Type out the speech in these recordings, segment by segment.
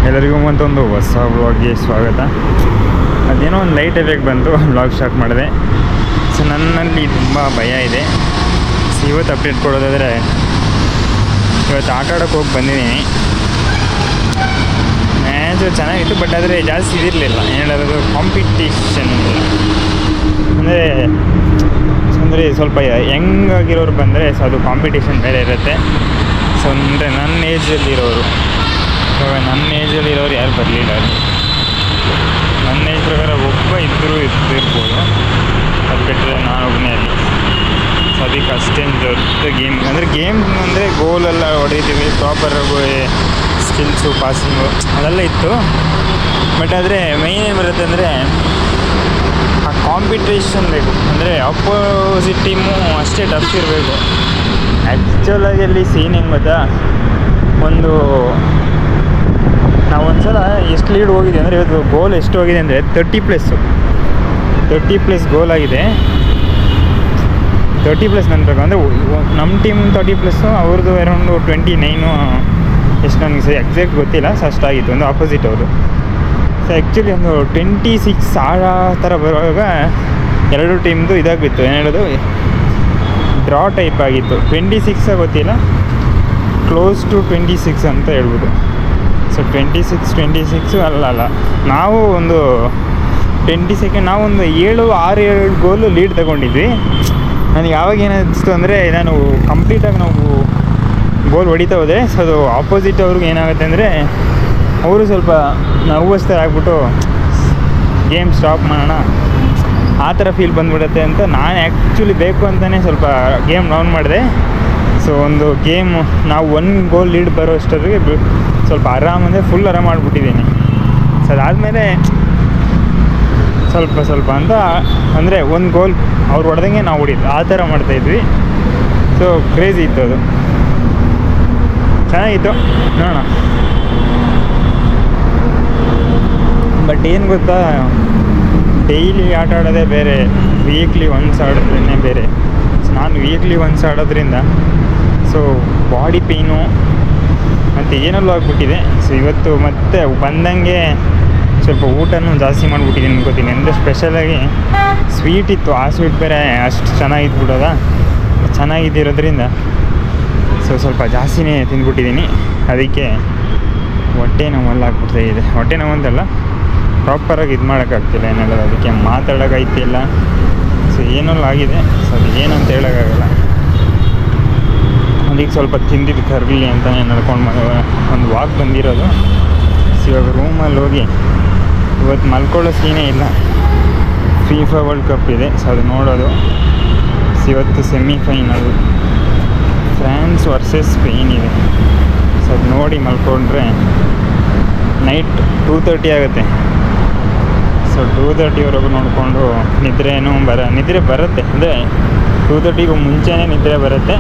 ಎಲ್ಲರಿಗೂ ಮತ್ತೊಂದು ಹೊಸ ವ್ಲಾಗ್ಗೆ ಸ್ವಾಗತ. ಅದೇನೋ ಒಂದು ಲೈಟ್ ಎಫೆಕ್ಟ್ ಬಂತು, ವ್ಲಾಗ್ ಸ್ಟಾರ್ಟ್ ಮಾಡಿದೆ. ಸೊ ನನ್ನಲ್ಲಿ ತುಂಬ ಭಯ ಇದೆ. ಸೊ ಇವತ್ತು ಅಪ್ಡೇಟ್ ಕೊಡೋದಾದರೆ, ಇವತ್ತು ಆಟ ಆಡೋಕ್ಕೆ ಹೋಗಿ ಬಂದಿದ್ದೀನಿ. ಮ್ಯಾಚು ಚೆನ್ನಾಗಿತ್ತು, ಬಟ್ ಆದರೆ ಜಾಸ್ತಿ ಇದಿರಲಿಲ್ಲ. ಏನು ಹೇಳೋದು, ಕಾಂಪಿಟೇಷನ್ ಅಂದರೆ ಸ್ವಲ್ಪ ಯಂಗ್ ಆಗಿರೋರು ಬಂದರೆ ಸೊ ಅದು ಕಾಂಪಿಟೇಷನ್ ಬೇರೆ ಇರುತ್ತೆ. ಸೊ ಅಂದರೆ ನನ್ನ ಏಜಲ್ಲಿರೋರು, ಇವಾಗ ನನ್ನ ಏಜಲ್ಲಿರೋರು ಯಾರು ಬರಲಿಲ್ಲ. ಅಲ್ಲಿ ನನ್ನ ಏಜ್ ಪ್ರಕಾರ ಒಬ್ಬ ಇರ್ಬೋದು, ಅದು ಬಿಟ್ಟರೆ ನಾನೊಬ್ಬನೇ ಅಲ್ಲಿ. ಸೊ ಅದಕ್ಕೆ ಅಷ್ಟೇನು ದೊಡ್ಡ ಗೇಮ್ ಅಂದರೆ ಗೋಲೆಲ್ಲ ಹೊಡಿತೀವಿ, ಪ್ರಾಪರಾಗಿ ಸ್ಕಿಲ್ಸು, ಪಾಸಿಂಗು ಅದೆಲ್ಲ ಇತ್ತು. ಬಟ್ ಆದರೆ ಮೈನ್ ಏನು ಬರುತ್ತೆ ಅಂದರೆ ಆ ಕಾಂಪಿಟೇಷನ್ ಬೇಕು. ಅಂದರೆ ಅಪೋಸಿಟ್ ಟೀಮು ಅಷ್ಟೇ ಟಫ್ ಇರಬೇಕು. ಆ್ಯಕ್ಚುಲಾಗಿ ಅಲ್ಲಿ ಸೀನ್ ಹೆಂಗೆ ಗೊತ್ತಾ, ನಾವು ಒಂದು ಸಲ ಎಷ್ಟು ಲೀಡ್ ಹೋಗಿದೆ ಅಂದರೆ, ಇವತ್ತು ಗೋಲ್ ಎಷ್ಟು ಹೋಗಿದೆ ಅಂದರೆ 30+ ಗೋಲ್ ಆಗಿದೆ. 30+ ನನ್ನ ಪ್ರಕಾರ ಅಂದರೆ ನಮ್ಮ ಟೀಮ್ 30+, ಅವ್ರದ್ದು ಅರೌಂಡು 29 ಎಷ್ಟು ನನಗೆ ಸರಿ ಎಕ್ಸಾಕ್ಟ್ ಗೊತ್ತಿಲ್ಲ. ಸೊ ಅಷ್ಟಾಗಿತ್ತು ಒಂದು ಆಪೋಸಿಟ್ ಅವರು. ಸೊ ಆ್ಯಕ್ಚುಲಿ ಒಂದು 26 ಆ ಥರ ಬರುವಾಗ ಎರಡು ಟೀಮ್ದು ಇದಾಗಿತ್ತು, ಏನು ಹೇಳೋದು, ಡ್ರಾ ಟೈಪ್ ಆಗಿತ್ತು. 26 ಗೊತ್ತಿಲ್ಲ, ಕ್ಲೋಸ್ ಟು 26 ಅಂತ ಹೇಳ್ಬೋದು. ಸೊ 26 ಅಲ್ಲ, ನಾವು ಒಂದು 20 ಸೆಕೆಂಡ್, ನಾವು ಒಂದು 7 ಗೋಲು ಲೀಡ್ ತಗೊಂಡಿದ್ವಿ. ನನಗೆ ಯಾವಾಗ ಏನಿಸ್ತು ಅಂದರೆ, ನಾನು ಕಂಪ್ಲೀಟಾಗಿ ನಾವು ಗೋಲ್ ಹೊಡಿತಾ ಹೋದೆ. ಸೊ ಅದು ಆಪೋಸಿಟ್ ಅವ್ರಿಗೆ ಏನಾಗುತ್ತೆ ಅಂದರೆ, ಅವರು ಸ್ವಲ್ಪ ನರ್ವಸ್ ಥರ ಆಗ್ಬಿಟ್ಟು ಗೇಮ್ ಸ್ಟಾಪ್ ಮಾಡೋಣ ಆ ಥರ ಫೀಲ್ ಬಂದ್ಬಿಡುತ್ತೆ ಅಂತ ನಾನು ಆ್ಯಕ್ಚುಲಿ ಬೇಕು ಅಂತಲೇ ಸ್ವಲ್ಪ ಗೇಮ್ ಡೌನ್ ಮಾಡಿದೆ. ಸೊ ಒಂದು ಗೇಮ್ ನಾವು 1 ಗೋಲ್ ಲೀಡ್ ಬರೋ ಅಷ್ಟೊತ್ತಿಗೆ ಸ್ವಲ್ಪ ಅಂದರೆ ಫುಲ್ ಆರಾಮ ಮಾಡಿಬಿಟ್ಟಿದ್ದೀನಿ. ಸೊ ಅದಾದಮೇಲೆ ಸ್ವಲ್ಪ ಅಂತ ಅಂದರೆ 1 ಗೋಲ್ ಅವ್ರು ಹೊಡೆದಂಗೆ ನಾವು ಹೊಡಿದ್ದು ಆ ಥರ ಮಾಡ್ತಾಯಿದ್ವಿ. ಸೊ ಕ್ರೇಜಿ ಇತ್ತು, ಅದು ಚೆನ್ನಾಗಿತ್ತು, ನೋಡೋಣ. ಬಟ್ ಏನು ಗೊತ್ತಾ, ಡೈಲಿ ಆಟ ಆಡೋದೇ ಬೇರೆ, ವೀಕ್ಲಿ ಒನ್ಸ್ ಆಡೋದ್ರೇ ಬೇರೆ. ಸೊ ನಾನು ವೀಕ್ಲಿ ಒನ್ಸ್ ಆಡೋದ್ರಿಂದ ಸೊ ಬಾಡಿ ಪೇಯ್ನು ಮತ್ತು ಏನೆಲ್ಲೋ ಆಗಿಬಿಟ್ಟಿದೆ. ಸೊ ಇವತ್ತು ಮತ್ತೆ ಬಂದಂಗೆ ಸ್ವಲ್ಪ ಊಟನೂ ಜಾಸ್ತಿ ಮಾಡಿಬಿಟ್ಟಿದ್ದೀನಿ ಅನ್ಕೋತೀನಿ. ಅಂದರೆ ಸ್ಪೆಷಲಾಗಿ ಸ್ವೀಟ್ ಇತ್ತು, ಆ ಸ್ವೀಟ್ ಬೇರೆ ಅಷ್ಟು ಚೆನ್ನಾಗಿದ್ದಿರೋದ್ರಿಂದ ಸೊ ಸ್ವಲ್ಪ ಜಾಸ್ತಿನೇ ತಿಂದ್ಬಿಟ್ಟಿದ್ದೀನಿ. ಅದಕ್ಕೆ ಹೊಟ್ಟೆ ನೋವೆಲ್ಲ ಆಗ್ಬಿಡ್ತಾಯಿದೆ. ಹೊಟ್ಟೆ ನೋವಂತಲ್ಲ, ಪ್ರಾಪರಾಗಿ ಇದು ಮಾಡೋಕ್ಕಾಗ್ತಿಲ್ಲ, ಏನೆಲ್ಲ ಅದಕ್ಕೆ ಮಾತಾಡೋಕ್ಕಾಯ್ತಿಲ್ಲ. ಸೊ ಏನೆಲ್ಲ ಆಗಿದೆ. ಸೊ ಅದು ಏನಂತ ಹೇಳೋಕ್ಕಾಗಲ್ಲ. ಅದಕ್ಕೆ ಸ್ವಲ್ಪ ತಿಂದಿದ್ದು ಕರಗಲಿ ಅಂತಲೇ ನಡ್ಕೊಂಡು ಒಂದು ವಾಕ್ ಬಂದಿರೋದು. ಸೊ ಇವಾಗ ರೂಮಲ್ಲಿ ಹೋಗಿ ಇವತ್ತು ಮಲ್ಕೊಳ್ಳೋ ಸೀನೇ ಇಲ್ಲ. FIFA ವರ್ಲ್ಡ್ ಕಪ್ ಇದೆ, ಸೊ ಅದು ನೋಡೋದು. ಸೊ ಇವತ್ತು ಸೆಮಿಫೈನಲ್ ಫ್ರಾನ್ಸ್ ವರ್ಸಸ್ ಸ್ಪೇನ್ ಇದೆ. ಸೊ ಅದು ನೋಡಿ ಮಲ್ಕೊಂಡ್ರೆ ನೈಟ್ 2:30 ಆಗುತ್ತೆ. ಸೊ 2:30ವರೆಗೂ ನೋಡಿಕೊಂಡು ನಿದ್ರೆ ಬರುತ್ತೆ. ಅಂದರೆ 2:30ಗೂ ಮುಂಚೆನೇ ನಿದ್ರೆ ಬರುತ್ತೆ.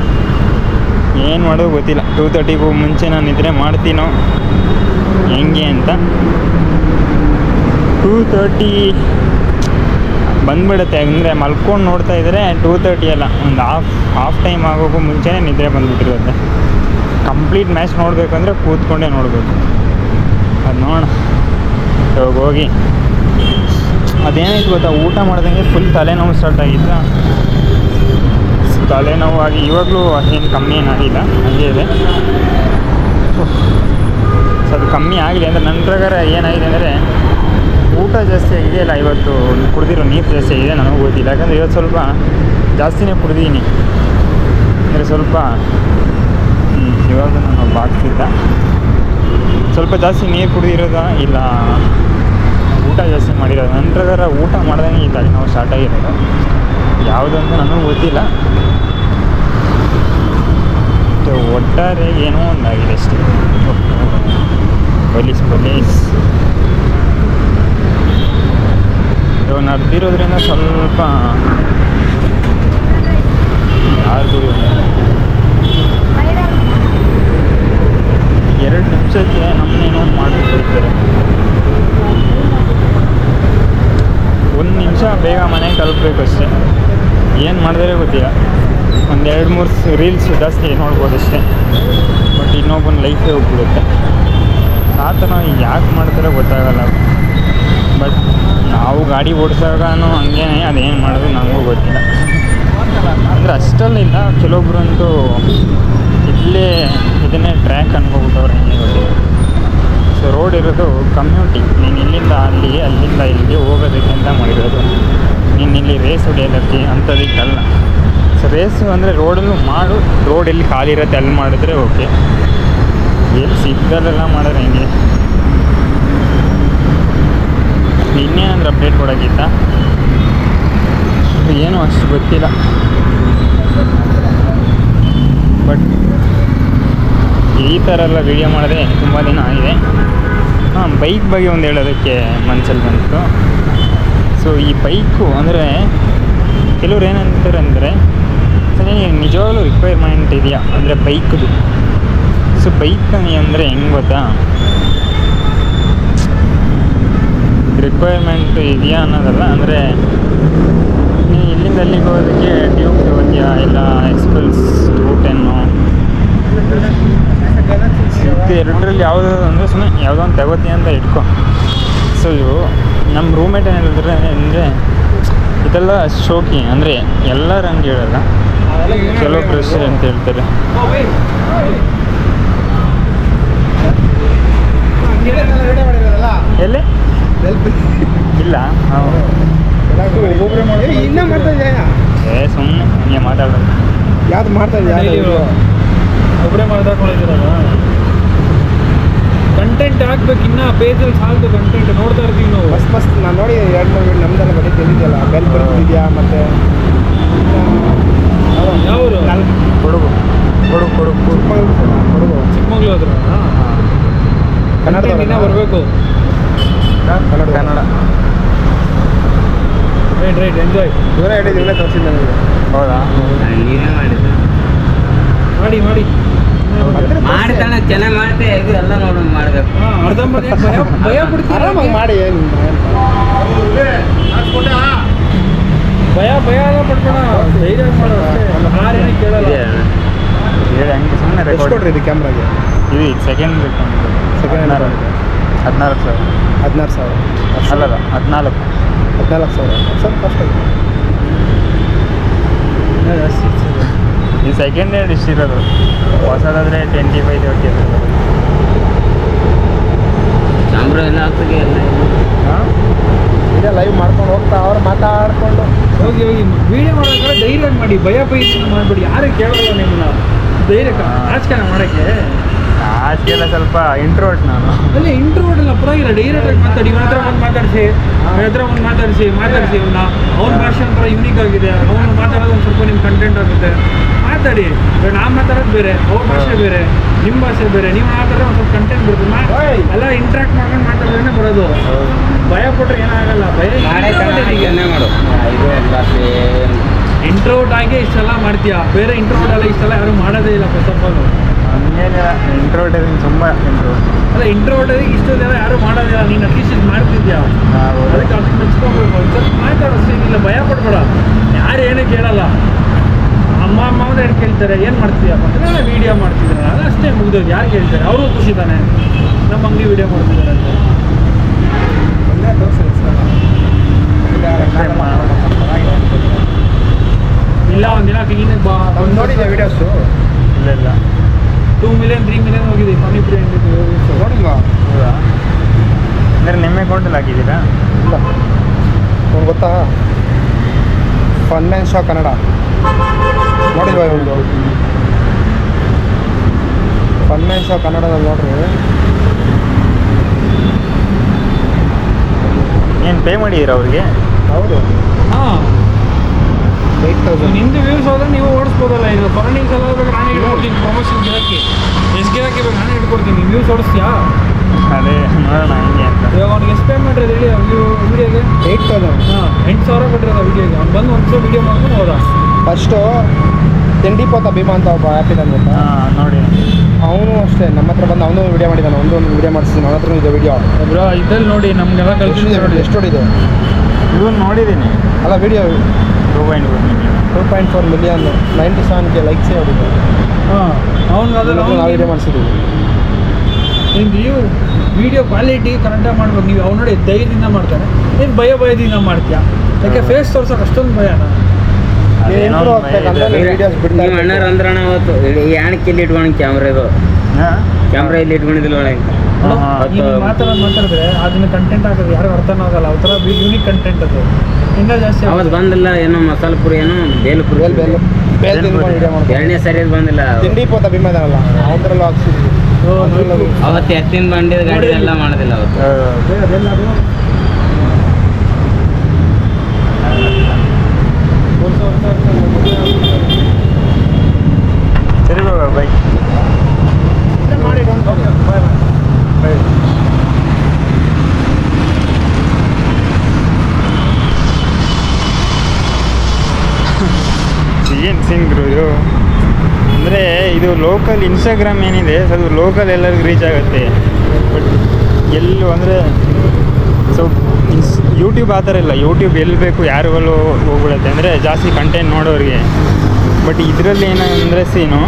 ಏನು ಮಾಡೋದು ಗೊತ್ತಿಲ್ಲ, 2:30ಗೂ ಮುಂಚೆ ನಾನು ನಿದ್ರೆ ಮಾಡ್ತೀನೋ ಹೆಂಗೆ ಅಂತ. 2:30 ಬಂದುಬಿಡುತ್ತೆ. ಅಂದರೆ ಮಲ್ಕೊಂಡು ನೋಡ್ತಾ ಇದ್ದರೆ 2:30 ಅಲ್ಲ, ಒಂದು ಹಾಫ್ ಟೈಮ್ ಆಗೋಕ್ಕೂ ಮುಂಚೆನೇ ನಿದ್ರೆ ಬಂದುಬಿಟ್ಟಿರುತ್ತೆ. ಕಂಪ್ಲೀಟ್ ಮ್ಯಾಚ್ ನೋಡಬೇಕಂದ್ರೆ ಕೂತ್ಕೊಂಡೇ ನೋಡಬೇಕು. ಅದು ನೋಡೋಣ. ಇವಾಗ ಹೋಗಿ ಅದೇನಾಯ್ತು ಗೊತ್ತಾ, ಊಟ ಮಾಡ್ದಂಗೆ ಫುಲ್ ತಲೆನೋವು ಸ್ಟಾರ್ಟ್ ಆಗಿತ್ತು. ತಲೆನೋವಾಗಿ ಇವಾಗಲೂ ಅದೇನು ಕಮ್ಮಿ ಏನಾಗಿಲ್ಲ, ಹಾಗೆ ಇದೆ. ಸೊ ಅದು ಕಮ್ಮಿ ಆಗಲಿ ಅಂದರೆ ನನ್ನ ಪ್ರಕಾರ ಏನಾಗಿದೆ ಅಂದರೆ, ಊಟ ಜಾಸ್ತಿ ಆಗಿದೆಯಲ್ಲ ಇವತ್ತು, ಕುಡಿದಿರೋ ನೀರು ಜಾಸ್ತಿ ಆಗಿದೆ. ನನಗೂ ಗೊತ್ತಿಲ್ಲ, ಯಾಕಂದರೆ ಇವತ್ತು ಸ್ವಲ್ಪ ಜಾಸ್ತಿನೇ ಕುಡಿದೀನಿ. ಅಂದರೆ ಸ್ವಲ್ಪ ಇವಾಗ ನಾನು ಬಾಗ್ತಿದ್ದ ಸ್ವಲ್ಪ ಜಾಸ್ತಿ ನೀರು ಕುಡಿದಿರೋದ ಇಲ್ಲ ಊಟ ಜಾಸ್ತಿ ಮಾಡಿರೋದು. ನನ್ನ ಪ್ರಕಾರ ಊಟ ಮಾಡ್ದಂಗೆ ಈ ತಲೆನೋವು ಸ್ಟಾರ್ಟ್ ಆಗಿರೋದು. ಯಾವುದಂತ ನನಗೂ ಗೊತ್ತಿಲ್ಲ. ಒಟ್ಟಾರೆ ಏನೋ ಒಂದಾಗಿದೆ ಅಷ್ಟೇ. ಪೊಲೀಸ್ ಇವಾಗ ನಡೆದಿರೋದ್ರಿಂದ ಸ್ವಲ್ಪ ಯಾರಿಗೂ 2 ನಿಮಿಷಕ್ಕೆ ನಮ್ಮನ್ನೇನೋ ಮಾಡಿಬಿಟ್ಟಿರ್ತಾರೆ. 1 ನಿಮಿಷ ಬೇಗ ಮನೆಗೆ ತಲುಪಬೇಕು ಅಷ್ಟೇ. ಏನು ಮಾಡಿದ್ರೆ ಗೊತ್ತಿಲ್ಲ. 1-2-3 ರೀಲ್ಸ್ ಜಾಸ್ತಿ ನೋಡ್ಬೋದು ಅಷ್ಟೇ. ಬಟ್ ಇನ್ನೊಬ್ಬನ ಲೈಫೇ ಹೋಗ್ಬಿಡುತ್ತೆ. ಆ ಥರ ಯಾಕೆ ಮಾಡ್ತಾರೋ ಗೊತ್ತಾಗಲ್ಲ. ಬಟ್ ನಾವು ಗಾಡಿ ಓಡಿಸೋವಾಗೂ ಹಂಗೆ ಅದೇನು ಮಾಡೋದು ನನಗೂ ಗೊತ್ತಿಲ್ಲ. ಅಂದರೆ ಅಷ್ಟಲ್ಲಿಲ್ಲ, ಕೆಲವೊಬ್ರಂತೂ ಇಲ್ಲೇ ಇದನ್ನೇ ಟ್ರ್ಯಾಕ್ ಅನ್ಕೋಬಿಟ್ಟವ್ರು, ಹೆಂಗೆ ಗೊತ್ತಿಲ್ಲ. ಸೊ ರೋಡ್ ಇರೋದು ಕಮ್ಯುನಿಟಿ, ನೀನು ಇಲ್ಲಿಂದ ಅಲ್ಲಿ, ಅಲ್ಲಿಂದ ಇಲ್ಲಿಗೆ ಹೋಗೋದಕ್ಕೆ ಅಂತ ಮಾಡಿರೋದು. ನೀನು ಇಲ್ಲಿ ರೇಸ್ ಹೊಡೆಯೋದಕ್ಕೆ ಅಂಥದಕ್ಕಲ್ಲ. ಸೊ ರೇಸು ಅಂದರೆ ರೋಡಲ್ಲೂ ಮಾಡು, ರೋಡ್ ಎಲ್ಲಿ ಖಾಲಿ ಇರುತ್ತೆ ಅಲ್ಲಿ ಮಾಡಿದ್ರೆ ಓಕೆ. ಎಲ್ಲಿ ಸಿಗ್ದಲ್ಲೆಲ್ಲ ಮಾಡಿದ್ರೆ ಹೆಂಗೆ? ಇನ್ನೇನಂದ್ರೆ ಅಪ್ಡೇಟ್ ಕೊಡೋಕ್ಕಿಂತ ಏನೂ ಅಷ್ಟು ಗೊತ್ತಿಲ್ಲ. ಬಟ್ ಈ ಥರ ಎಲ್ಲ ವೀಡಿಯೋ ಮಾಡಿದ್ರೆ ತುಂಬ ದಿನ ಆಗಿದೆ. ಬೈಕ್ ಬಗ್ಗೆ ಒಂದು ಹೇಳೋದಕ್ಕೆ ಮನಸ್ಸಲ್ಲಿ ಬಂತು. ಸೊ ಈ ಬೈಕು ಅಂದರೆ ಕೆಲವ್ರು ಏನಂತಾರೆ ಅಂದರೆ ಸರಿ ನಿಜವಾಗ್ಲೂ ರಿಕ್ವೈರ್ಮೆಂಟ್ ಇದೆಯಾ ಅಂದರೆ ಬೈಕ್ದು. ಸೊ ಬೈಕ್ ಅಂದರೆ ಹೆಂಗೆ ಗೊತ್ತಾ, ರಿಕ್ವೈರ್ಮೆಂಟ್ ಇದೆಯಾ ಅನ್ನೋದಲ್ಲ. ಅಂದರೆ ನೀನು ಇಲ್ಲಿಂದ ಅಲ್ಲಿಗೆ ಹೋಗೋದಕ್ಕೆ ಟ್ಯೂಬ್ ತಗೋತೀಯಾ, ಇಲ್ಲ ಎಕ್ಸ್ಪಲ್ಸ್ 210 ಸಿಗುತ್ತೆ. ಎರಡರಲ್ಲಿ ಯಾವುದೋ ಅಂದರೆ ಸುಮ್ಮನೆ ಯಾವುದೋ ಒಂದು ತಗೋತೀನಿ ಅಂತ ಇಟ್ಕೊ. ಸೊ ಇವು ನಮ್ಮ ರೂಮೇಟ್ ಏನು ಹೇಳಿದ್ರೆ ಅಂದರೆ ಇದೆಲ್ಲ ಶೋಕಿ, ಅಂದರೆ ಎಲ್ಲರೂ ಹಂಗೆ ಹೇಳಲ್ಲ, ಕೆಲವು ಫ್ರೆಶ್ ಅಂತ ಹೇಳ್ತಾರೆ. ಎಲ್ಲಿ ಇಲ್ಲ ಸುಮ್ಮನೆ ಹಂಗೆ ಮಾತಾಡೋದು. ಯಾವ್ದು ಮಾಡ್ತಾ ಇದೆಯಾ? ಒಬ್ಬರೇ ಮಾತಾಡ್ಕೊಂಡಿದ್ದೀರಲ್ಲ, ಕಂಟೆಂಟ್ ಹಾಕ್ಬೇಕು. ಇನ್ನ ಪೇಜಲ್ಲಿ ಸಾಲದು ಕಂಟೆಂಟ್ ನೋಡ್ತಾ ಇರ್ತೀವಿ ನಾವು. ಮಸ್ತ್ ನಾನು ನೋಡಿ 2-3 ವೀಡಿಯೋ ನಮ್ದೆಲ್ಲ ಬರೀ ತಿಳಿದೆಯಲ್ಲ, ಬೆಲ್ ಬರ್ತಿದ್ಯಾ ಮತ್ತು ಯಾವರು ಕೊಡುಗು ಚಿಕ್ಕಮಂಗ್ಳೂರು ಹತ್ರ ಕನ್ನಡ ಇನ್ನ ಬರಬೇಕು. Kannada right enjoy. ಇವರೇ ಹೇಳಿದ್ದು, ಇವರೇ ತೋರಿಸಿದ್ದೆ ನನಗೆ. ಹೌದಾ? ಮಾಡಿ ಮಾಡ್ತಾನೆ ಚೆನ್ನಾಗಿ ಮಾಡ್ತೆ, ಇದು ಎಲ್ಲ ನೋಡೋಣ ಮಾಡಬೇಕು. ಅರ್ಧಂಬರ್ಧ ಭಯ ಬಿಡ್ತೀರ. ಆರಾಮಾಗಿ ಮಾಡಿ, ಏನು ಭಯ ಎಲ್ಲ ಪಡ್ಕೋಣ, ಧೈರ್ಯ ಮಾಡೋ ಯಾರೇನೇ ಕೇಳಲ್ಲ. ಹೇಳಿ ಹಂಗೆ ಸುಮ್ಮನೆ ಎಷ್ಟು ರೆಕಾರ್ಡ್. ಕೊಡ್ರಿ ಇದು ಕ್ಯಾಮ್ರಾಗೆ? ಇದು ಸೆಕೆಂಡ್ ಸೆಕೆಂಡ್ 14,000. 16,000 ಅಲ್ಲಲ್ಲ 14,000 ಸ್ವಲ್ಪ ಕಷ್ಟ ಇದೆ. ಈ ಸೆಕೆಂಡ್ ಹ್ಯಾಂಡ್ ಇಷ್ಟಿರೋದು, ಹೊಸದಾದರೆ 25-30 ಚಾಮ್ರ ಎಲ್ಲ ಆಗ್ತದೆ ಎಲ್ಲ. ಹಾಂ ಇದೇ ಲೈವ್ ಮಾಡ್ಕೊಂಡು ಹೋಗ್ತಾ ಅವ್ರು ಮಾತಾಡ್ಕೊಂಡು ಹೋಗಿ ವಿಡಿಯೋ ಮಾಡೋದ್ರೆ ಧೈರ್ಯ ಮಾಡಿ, ಭಯ ಮಾಡಬೇಡಿ. ಯಾರೇ ಕೇಳೋಲ್ಲ ನಿಮ್ಮನ್ನ. ಧೈರ್ಯ ರಾಜಕಾರಣ ಮಾಡೋಕ್ಕೆ ಆಚೆಲ್ಲ ಸ್ವಲ್ಪ ಇಂಟ್ರೋಟ್ ನಾನು. ಅಲ್ಲಿ ಇಂಟ್ರೋಡ್ ಎಲ್ಲ ಪರವಾಗಿಲ್ಲ, ಡೈರೆಕ್ಟಾಗಿ ಮಾತಾಡಿ. ಇವನ ಹತ್ರ ಒಂದು ಮಾತಾಡಿಸಿ, ಇವನ ಹತ್ರ ಒಂದು ಮಾತಾಡಿಸಿ ಇವನ್ನ. ಅವ್ನ ಭಾಷೆ ಒಂಥರ ಯೂನಿಕ್ ಆಗಿದೆ, ಅವನು ಮಾತಾಡೋದು ಒಂದು ಸ್ವಲ್ಪ ನಿಮ್ಮ ಕಂಟೆಂಟ್ ಆಗುತ್ತೆ. ಮಾತಾಡಿ. ಇವಾಗ ನಾವು ಮಾತಾಡೋದು ಬೇರೆ, ಅವ್ರ ಭಾಷೆ ಬೇರೆ, ನಿಮ್ಮ ಭಾಷೆ ಬೇರೆ. ನೀವು ಮಾತಾಡಿದ್ರೆ ಒಂದು ಸ್ವಲ್ಪ ಕಂಟೆಂಟ್ ಬರ್ತದೆ. ಎಲ್ಲ ಇಂಟ್ರಾಕ್ಟ್ ಮಾಡ್ಕೊಂಡು ಮಾತಾಡಿದ್ರೆ ಬರೋದು. ಭಯ ಪಟ್ರೆ ಏನಾಗಲ್ಲ. ಭಯ ಮಾಡು ಇದು ಎಲ್ಲ ಸೇಮ್. ಇಂಟ್ರೋಟ್ ಆಗಿ ಇಷ್ಟೆಲ್ಲ ಮಾಡ್ತೀಯಾ, ಬೇರೆ ಇಂಟ್ರೋಟ್ ಎಲ್ಲ ಇಷ್ಟೆಲ್ಲ ಯಾರು ಮಾಡೋದೇ ಇಲ್ಲ. ಫಸ್ಟ್ ಆಫ್ ಆಲ್ ಹಂಗೇನಿಲ್ಲ, ಇಂಟ್ರೋಟ್ ತುಂಬ ಇಂಟ್ರೋಟ್ ಅಲ್ಲ, ಇಂಟ್ರೋಟ್ ಇಷ್ಟೊಂದೆಲ್ಲ ಯಾರು ಮಾಡೋದಿಲ್ಲ. ನೀನು ಅಟ್ಲೀಸ್ಟ್ ಇದು ಮಾಡ್ತಿದ್ಯಾ, ಅದಕ್ಕೆ ಅದಕ್ಕೆ ಮೆಚ್ಕೊಬೇಕು. ಸ್ವಲ್ಪ ಮಾತಾಡೋಷ್ಟು ಏನಿಲ್ಲ, ಭಯ ಪಡ್ಬೇಡ. ಯಾರು ಏನೂ ಕೇಳಲ್ಲ. ಅಮ್ಮ ಅಂದ್ರೆ ಏನು ಕೇಳ್ತಾರೆ, ಏನು ಮಾಡ್ತೀಯಪ್ಪ ಅಂದರೆ ವೀಡಿಯೋ ಮಾಡ್ತಿದ್ದಾರೆ, ಅದು ಅಷ್ಟೇ ಮುಗಿದೋದು. ಯಾರು ಕೇಳ್ತಾರೆ? ಅವರು ಖುಷಿ ತಾನೆ ನಮ್ಮ ಅಂಗಡಿ ವೀಡಿಯೋ ಮಾಡ್ತಿದ್ದಾರೆ ಅಂತ. ಇಲ್ಲ ಒಂದಿನ ಕ್ಲೀನಾಗಿ ಬಾ. ನೋಡಿದ್ದೆ ವೀಡಿಯೋಸು? ಇಲ್ಲ 2 ಮಿಲಿಯನ್ 3 ಮಿಲಿಯನ್ ಹೋಗಿದೆ ಪಾನಿಪುರಿ ನೋಡಿಲ್ವಾ? ಹೌದಾ? ಅಂದರೆ ನಿಮ್ಮ ಅಕೌಂಟಲ್ಲಿ ಹಾಕಿದ್ದೀರಾ? ಇಲ್ಲ, ಅವ್ನು ಗೊತ್ತಾ, ಫನ್ ಮ್ಯಾನ್ ಶೋ ಕನ್ನಡ ನೋಡಿಲ್ವಾ? ಇವ್ರದ್ದು ಫನ್ ಮ್ಯಾನ್ ಶೋ ಕನ್ನಡದಲ್ಲಿ ನೋಡ್ರಿ. ಏನು ಪೇ ಮಾಡಿದ್ದೀರಾ ಅವ್ರಿಗೆ? ಹೌದು, ಹಾಂ. 8,000. ನಿಂದು ವ್ಯೂಸ್ ಹೋದ್ರೆ ನೀವು ಓಡಿಸ್ಬೋದಲ್ಲ. ಇದು ಫಾರಿನಿಂಗ್ಸ್ ಎಲ್ಲ ಬೇಕು, ನಾನೇ ಇಟ್ಕೊಡ್ತೀನಿ. ಪ್ರಮೋಷನ್ ಗಿರಾಕಿ ಎಷ್ಟು ಗಿರಾಕಿ ಬೇಕು ನಾನೇ ಇಟ್ಕೊಡ್ತೀನಿ. ವ್ಯೂಸ್ ಓಡಿಸ್ತೀಯಾ? ಅದೇ ನೋಡೋಣ ಹೆಂಗೆ ಅಂತ. ಇವಾಗ ಅವ್ನಿಗೆ ಎಷ್ಟು ಪೇ ಮಾಡಿರೋದು ಹೇಳಿ ವಿಡಿಯೋಗೆ? 8,000. ಹಾಂ, 8,000 ಕೊಟ್ಟಿರೋದು ವಿಡಿಯೋಗೆ. ಅವ್ನು ಬಂದು ಒಂದು ಸಲ ವಿಡಿಯೋ ಮಾಡ್ಕೊಂಡು ಹೋದ. ಫಸ್ಟು ತಿಂಡಿ ಪೋತ ಭೀಮಾ ಅಂತ ಒಬ್ಬ ಆ್ಯಪ್ ಇದೆ ಗೊತ್ತಾ? ಹಾಂ ನೋಡಿ. ಅವನು ಅಷ್ಟೇ ನಮ್ಮ ಹತ್ರ ಬಂದು ಅವನು ವಿಡಿಯೋ ಮಾಡಿದ್ದಾನೆ. ಒಂದು ವಿಡಿಯೋ ಮಾಡಿಸ್ತೀನಿ, ಅವನ ಹತ್ರ ಇದೆ ವಿಡಿಯೋ. ಬ್ರೋ ಇದ್ದಲ್ಲಿ ನೋಡಿ ನಮಗೆಲ್ಲ ಕಳ್ಸಿದ್ದೆ ನೋಡಿ. ಎಷ್ಟು ಹೊಡಿದೆ? ಇವನು ನೋಡಿದ್ದೀನಿ. ಅಲ್ಲ ವಿಡಿಯೋ 2.4 ಮಿಲಿಯನ್ 97K ಲೈಕ್ಸೇ ಹೊಡಿದೆ. ಹಾಂ, ಅವ್ನಿಗೆ ಅದನ್ನು ನಾವು ವಿಡಿಯೋ ಮಾಡಿಸಿದ್ದೀವಿ. ನೀವು ವಿಡಿಯೋ ಕ್ವಾಲಿಟಿ ಕರೆಕ್ಟಾಗಿ ಮಾಡ್ಬೇಕು. ನೀವು ಅವ್ನು ನೋಡಿ ಧೈರ್ಯದಿಂದ ಮಾಡ್ತಾನೆ, ನೀನು ಭಯದಿಂದ ಮಾಡ್ತೀಯಾ. ಯಾಕೆ ಫೇಸ್ ತೋರ್ಸೋಕೆ ಅಷ್ಟೊಂದು ಭಯನಾ? ಅದೇನೋ Improve ಒಂದು ಭಯ ಇದೆ. ಆಗ್ಬೇಕಂದ್ರೆ videos ಬಿಡ್ತಾ ನಿಮ್ಮ ಅಣ್ಣಾರ ಅಂದ್ರಣ ಅವತ್ತು ಯಾಣಕ್ಕೆ ಇಲ್ಲಿ ಇಟ್ಕೊಂಡು ಕ್ಯಾಮ್ರಾ ಇದು ಕ್ಯಾಮ್ರಾ ಇಲ್ಲಿ ಇಟ್ಕೊಂಡಿದ್ದಿಲ್ಲ ಒಳಗೆ. ನೀನು ಮಾತಾಡಿದ್ರೆ ಅದನ್ನ ಕಂಟೆಂಟ್ ಆಗೋದು ಯಾರಿಗೂ ಅರ್ಥನೂ ಆಗಲ್ಲ. ಆ ಥರ ಯೂನಿಕ್ ಕಂಟೆಂಟ್ ಅದು ಇನ್ನೂ ಜಾಸ್ತಿ ಅವತ್ತು ಬಂದಿಲ್ಲ ಏನೋ ಮಸಾಲ ಪುರಿ ಏನೋ ಬೇಲ್ಪುರಿ ಬೇಲ್ ತಿಂದ್ಕೊಂಡು ವಿಡಿಯೋ ಮಾಡ್ತಾರೆ. ಎರಡನೇ ಸರಿ ಬಂದಿಲ್ಲ. ತಿಂಡಿ ಪೋತ ಅಭಿಮಾನಲ್ಲ ಅವರಲ್ಲೂ ಹಾಕ್ಸಿದ್ವಿ. ಅವತ್ತು ಎತ್ತಿನ ಬಂಡಿದ ಗಾಡಿ ಎಲ್ಲ ಮಾಡೋದಿಲ್ಲ ಅವತ್ತು. ಸರಿ ಬಾಬಾ ಬೈ. ಏನು ಸಿಂಗ್ರು ಇದು ಅಂದರೆ ಇದು ಲೋಕಲ್ ಇನ್ಸ್ಟಾಗ್ರಾಮ್ ಏನಿದೆ ಸ್ವಲ್ಪ ಲೋಕಲ್ ಎಲ್ಲರಿಗೂ ರೀಚ್ ಆಗುತ್ತೆ. ಬಟ್ ಎಲ್ಲೂ ಅಂದರೆ ಸೊ ಯೂಟ್ಯೂಬ್ ಆ ಥರ ಇಲ್ಲ. ಯೂಟ್ಯೂಬ್ ಎಲ್ಲಿ ಬೇಕು ಯಾರಿಗಲ್ಲೂ ಹೋಗ್ಬಿಡುತ್ತೆ, ಅಂದರೆ ಜಾಸ್ತಿ ಕಂಟೆಂಟ್ ನೋಡೋರಿಗೆ. ಬಟ್ ಇದರಲ್ಲಿ ಏನಂದರೆ ಸೀನು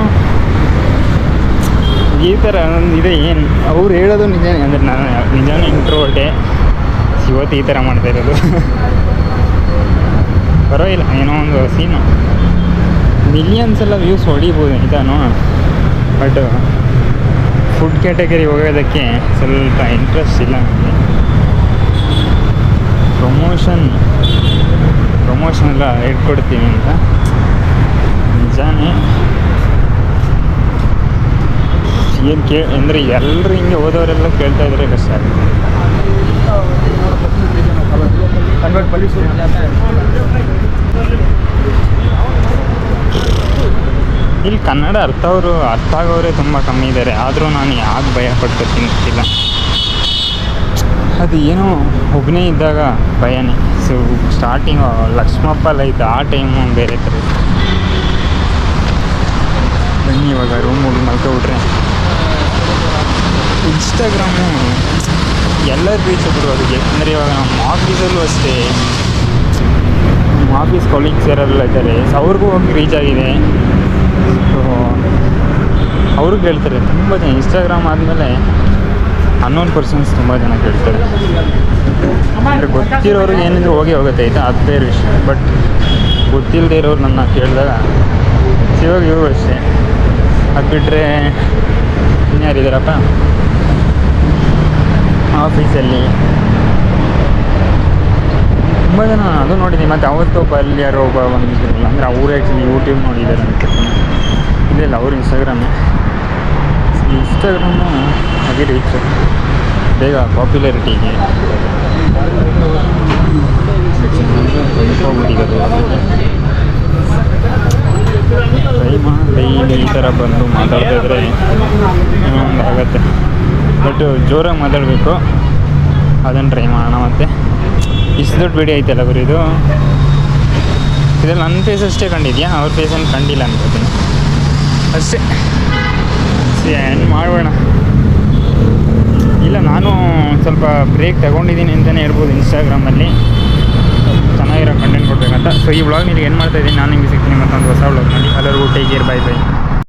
ಈ ಥರ ಒಂದು ಇದೆ. ಏನು ಅವ್ರು ಹೇಳೋದು ನಿಜನೇ, ಅಂದರೆ ನಾನು ನಿಜಾನೇ ಇಂಟ್ರೋವರ್ಟೇ ಇವತ್ತು ಈ ಥರ ಮಾಡ್ತಾ ಇರೋದು. ಪರವಾಗಿಲ್ಲ, ಏನೋ ಒಂದು ಸೀನು ಮಿಲಿಯನ್ಸ್ ಎಲ್ಲ ವ್ಯೂಸ್ ಹೊಡಿಬೋದು ನಿಜಾನು. ಬಟ್ ಫುಡ್ ಕ್ಯಾಟಗರಿ ಹೋಗೋದಕ್ಕೆ ಸ್ವಲ್ಪ ಇಂಟ್ರೆಸ್ಟ್ ಇಲ್ಲ ನನಗೆ. ಪ್ರಮೋಷನ್ ಎಲ್ಲ ಇಟ್ಕೊಡ್ತೀವಿ ಅಂತ ನಿಜಾನೇ. ಏನು ಅಂದರೆ ಎಲ್ಲರೂ ಹಿಂಗೆ ಓದೋರೆಲ್ಲ ಕೇಳ್ತಾ ಇದ್ರೆ ಕಷ್ಟ ಆಗುತ್ತೆ. ಇಲ್ಲಿ ಕನ್ನಡ ಅರ್ಥ ಆಗೋರೇ ತುಂಬ ಕಮ್ಮಿ ಇದ್ದಾರೆ. ಆದರೂ ನಾನು ಯಾಕೆ ಭಯ ಪಡ್ಕೊತೀನಿ ಗೊತ್ತಿಲ್ಲ. ಅದು ಏನೋ ಒಬ್ಬನೇ ಇದ್ದಾಗ ಭಯನೇ. ಸೊ ಸ್ಟಾರ್ಟಿಂಗು ಲಕ್ಷ್ಮಪ್ಪಲ್ಲ ಇತ್ತು, ಆ ಟೈಮು ಬೇರೆ ಥರ ಇತ್ತು. ಬನ್ನಿ ಇವಾಗ ರೂಮ್ ಹೋಗಿ ಮಲ್ಕೊಬಿಟ್ರೆ. ಇನ್ಸ್ಟಾಗ್ರಾಮು ಎಲ್ಲರೂ ರೀಚ್ ಒಬ್ಬರು ಅದಕ್ಕೆ. ಅಂದರೆ ಇವಾಗ ನಮ್ಮ ಆಫೀಸಲ್ಲೂ ಅಷ್ಟೇ, ನಮ್ಮ ಆಫೀಸ್ ಕೊಲೀಗ್ಸ್ ಯಾರೆಲ್ಲ ಇದ್ದಾರೆ, ಸೊ ಅವ್ರಿಗೂ ಹೋಗಿ ರೀಚ್ ಆಗಿದೆ. ಸೊ ಅವರು ಕೇಳ್ತಾರೆ ತುಂಬ ಜನ. ಇನ್ಸ್ಟಾಗ್ರಾಮ್ ಆದಮೇಲೆ ಅನ್ನೋನ್ ಪರ್ಸನ್ಸ್ ತುಂಬ ಜನ ಕೇಳ್ತಾರೆ. ಅಂದರೆ ಗೊತ್ತಿರೋರಿಗೆ ಏನಿದ್ರು ಹೋಗುತ್ತೆ ಆಯಿತಾ, ಅದು ಬೇರೆ ವಿಷಯ. ಬಟ್ ಗೊತ್ತಿಲ್ಲದೆ ಇರೋರು ನನ್ನ ಕೇಳಿದಾಗ ಇವಾಗ ಇವರು ಅಷ್ಟೇ. ಅದು ಬಿಟ್ಟರೆ ಇನ್ಯಾರಿದ್ದಾರಪ್ಪ ಆಫೀಸಲ್ಲಿ ತುಂಬ ಜನ. ಅದು ನೋಡಿದ್ದೀನಿ. ಮತ್ತು ಅವತ್ತೊಬ್ಬ ಅಲ್ಲಿ ಯಾರೋ ಒಬ್ಬ ಬಂದಿದ್ದಿರಲ್ಲ, ಅಂದರೆ ಅವರು ಆ್ಯಕ್ಚುಲಿ ಯೂಟ್ಯೂಬ್ ನೋಡಿದ್ದಾರೆ ಅಂತ. ಇಲ್ಲ ಅವ್ರು ಇನ್ಸ್ಟಾಗ್ರಾಮು ಹಾಗೆ ರೀಚ್ ಬೇಗ ಪಾಪ್ಯುಲಾರಿಟಿಗೆ ಹೋಗ್ಬಿಟ್ಟಿರೋದು. ಡೈಲಿ ಈ ಥರ ಬಂದು ಮಾತಾಡ್ತಾ ಇದ್ರೆ ಏನೋ ಒಂದು ಆಗುತ್ತೆ. ಬಟ್ ಜೋರಾಗಿ ಮಾತಾಡಬೇಕು, ಅದನ್ನು ಟ್ರೈ ಮಾಡೋಣ. ಮತ್ತು ಇಷ್ಟು ದೊಡ್ಡ ವಿಡಿಯೋ ಐತಲ್ಲ ಬರೀ ಇದರಲ್ಲಿ ನನ್ನ ಫೇಸ್ ಅಷ್ಟೇ ಕಂಡಿದ್ಯಾ, ಅವ್ರ ಫೇಸನ್ನು ಕಂಡಿಲ್ಲ ಅನ್ಕೋತೀನಿ ಅಷ್ಟೇ. ಏನು ಮಾಡೋಣ. ಇಲ್ಲ, ನಾನು ಸ್ವಲ್ಪ ಬ್ರೇಕ್ ತಗೊಂಡಿದ್ದೀನಿ ಅಂತಲೇ ಹೇಳ್ಬೋದು ಇನ್ಸ್ಟಾಗ್ರಾಮಲ್ಲಿ. ಚೆನ್ನಾಗಿರೋ ಕಂಟೆಂಟ್ ಕೊಡಬೇಕಂತ. ಸೊ ಈ ವ್ಲಾಗ್ ನಿಮಗೆ ಏನು ಮಾಡ್ತಾಯಿದ್ದೀನಿ, ನಾನು ನಿಮಗೆ ಸಿಗ್ತೀನಿ ಮತ್ತೊಂದು ಹೊಸ ವ್ಲಾಗ್ ಮಾಡಿ. ಎಲ್ಲರಿಗೂ ಟೇಕ್ ಕೇರ್, ಬೈ ಬೈ.